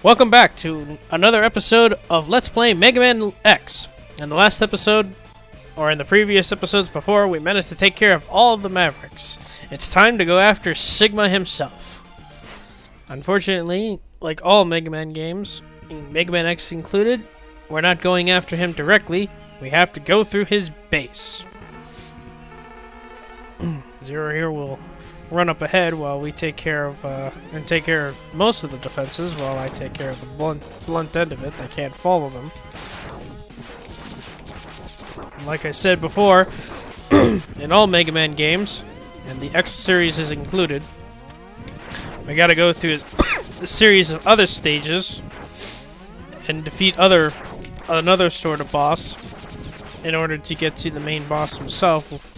Welcome back to another episode of Let's Play Megaman X. In the last episode, or in the previous episodes before, we managed to take care of all of the Mavericks. It's time to go after Sigma himself. Unfortunately, like all Mega Man games, Mega Man X included, we're not going after him directly. We have to go through his base. Zero here will run up ahead while we take care of most of the defenses, while I take care of the blunt end of it. They can't follow them. Like I said before, in all Mega Man games, and the X series is included, we gotta go through a series of other stages and defeat another sort of boss in order to get to the main boss himself.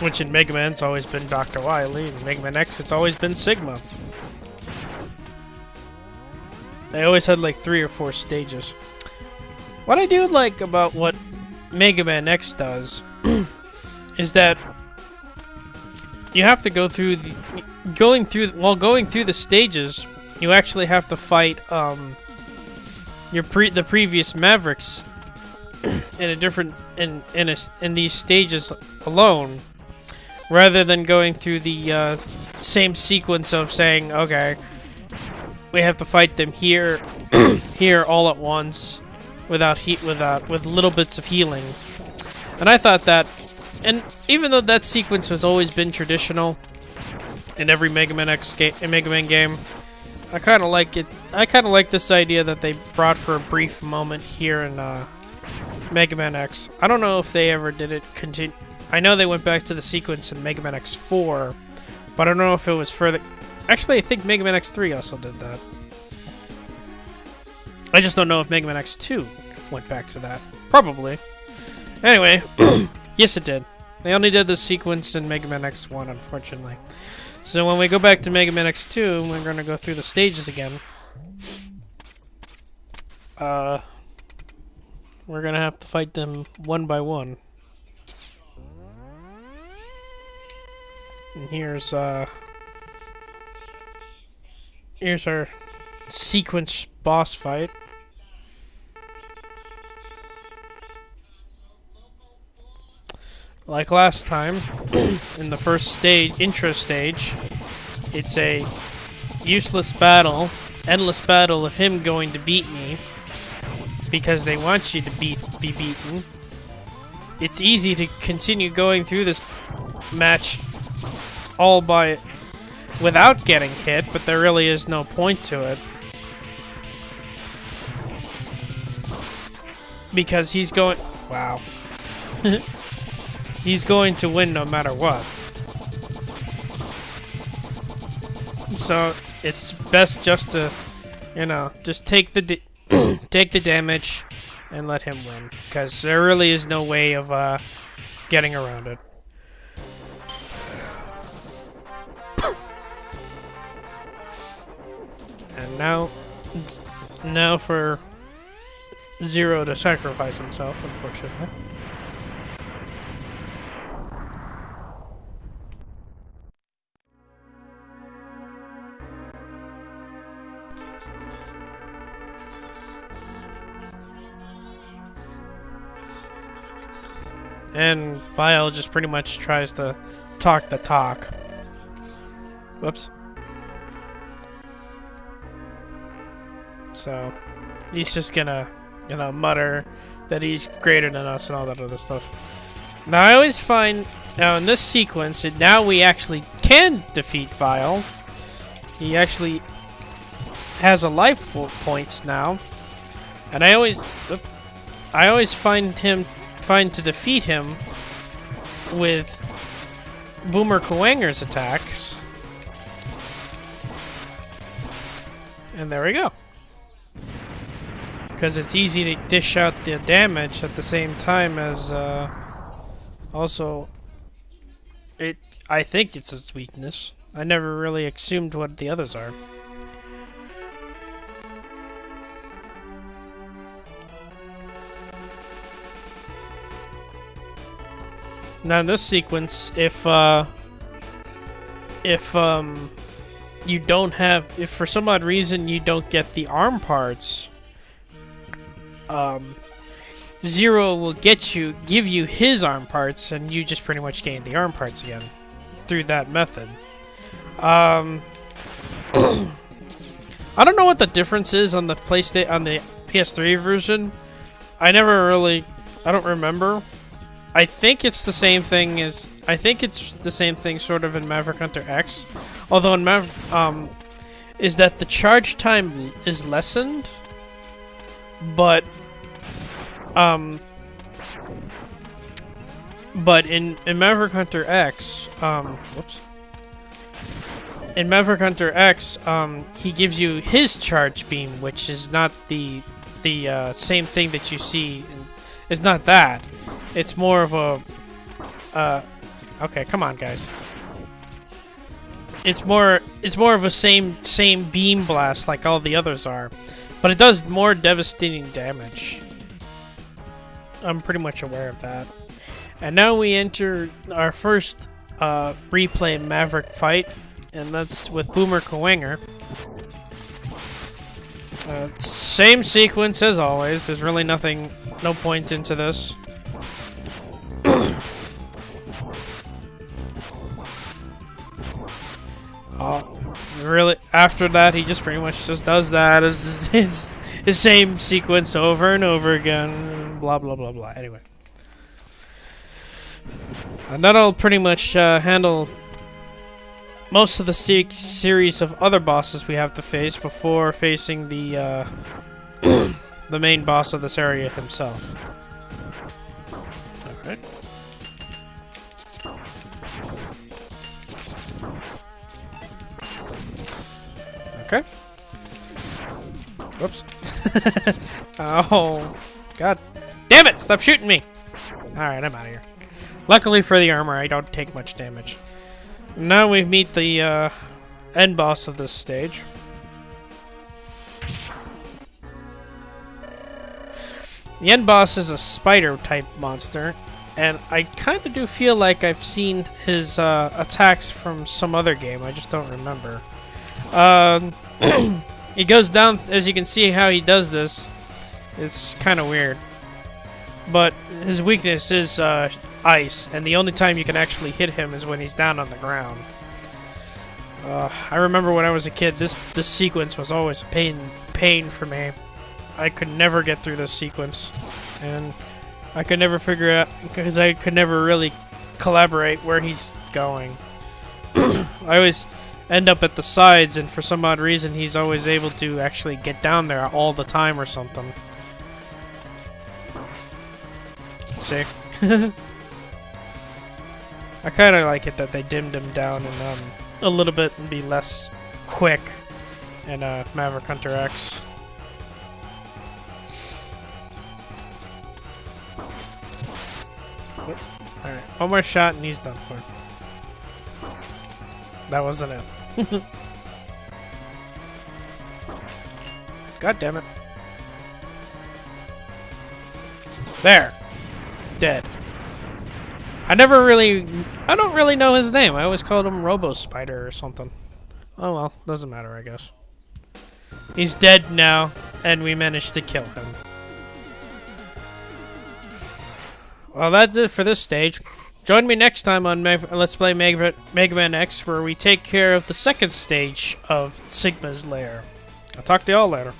Which in Mega Man, it's always been Dr. Wily. In Mega Man X, it's always been Sigma. They always had like 3 or 4 stages. What I do like about what Mega Man X does is that you have to go through going through the stages. You actually have to fight the previous Mavericks in these stages alone, rather than going through the same sequence of saying, okay, we have to fight them here, here all at once, with little bits of healing. And I thought that, and even though that sequence has always been traditional in every Mega Man game, I kind of like it. I kind of like this idea that they brought for a brief moment here in Mega Man X. I don't know if they ever did it continue. I know they went back to the sequence in Mega Man X4, but I don't know if it was further. Actually, I think Mega Man X3 also did that. I just don't know if Mega Man X2 went back to that. Probably. Anyway, yes it did. They only did the sequence in Mega Man X1, unfortunately. So when we go back to Mega Man X2, we're going to go through the stages again. We're going to have to fight them one by one. And here's our sequence boss fight. Like last time, in the first stage, intro stage, it's a useless battle, endless battle of him going to beat me, because they want you to be beaten. It's easy to continue going through this match without getting hit, but there really is no point to it. Because he's going... Wow. He's going to win no matter what. So, it's best just to, just take the take the damage and let him win. Because there really is no way of getting around it. And now for Zero to sacrifice himself, unfortunately. And Vile just pretty much tries to talk the talk. Whoops. So, he's just gonna, mutter that he's greater than us and all that other stuff. Now, I always find, in this sequence, now we actually can defeat Vile. He actually has a life points now. And I always find to defeat him with Boomer Kuwanger's attacks. And there we go. Because it's easy to dish out the damage at the same time as, also, I think it's its weakness. I never really assumed what the others are. Now in this sequence, if you don't have, if for some odd reason you don't get the arm parts, Zero will give you his arm parts, and you just pretty much gain the arm parts again through that method. I don't know what the difference is on the PS3 version. I don't remember. I think it's the same thing sort of in Maverick Hunter X. Although in is that the charge time is lessened, but in Maverick Hunter X, in Maverick Hunter X, he gives you his charge beam, which is not the same thing that you see. It's not that. It's more of a. Okay, come on, guys. It's more of a same beam blast like all the others are, but it does more devastating damage. I'm pretty much aware of that. And now we enter our first replay Maverick fight, and that's with Boomer Kawanger. Same sequence as always. There's really no point into this. Really, after that, he just pretty much just does that as his same sequence over and over again. Blah blah blah blah. Anyway, and that'll pretty much handle most of the series of other bosses we have to face before facing the the main boss of this area himself. All right. Okay. Whoops. Oh, God. Damn it! Stop shooting me! Alright, I'm out of here. Luckily for the armor, I don't take much damage. Now we meet the end boss of this stage. The end boss is a spider-type monster, and I kind of do feel like I've seen his attacks from some other game. I just don't remember. He goes down, as you can see how he does this. It's kind of weird. But his weakness is ice, and the only time you can actually hit him is when he's down on the ground. I remember when I was a kid, this sequence was always a pain for me. I could never get through this sequence, and I could never figure it out because I could never really collaborate where he's going. I always end up at the sides, and for some odd reason he's always able to actually get down there all the time or something. See? I kind of like it that they dimmed him down and a little bit and be less quick in Maverick Hunter X. Alright, one more shot and he's done for. That wasn't it. God damn it. There. Dead. I don't really know his name. I always called him Robo Spider or something. Oh well, doesn't matter, I guess. He's dead now, and we managed to kill him. Well, that's it for this stage. Join me next time on Let's Play Megaman X, where we take care of the second stage of Sigma's lair. I'll talk to y'all later.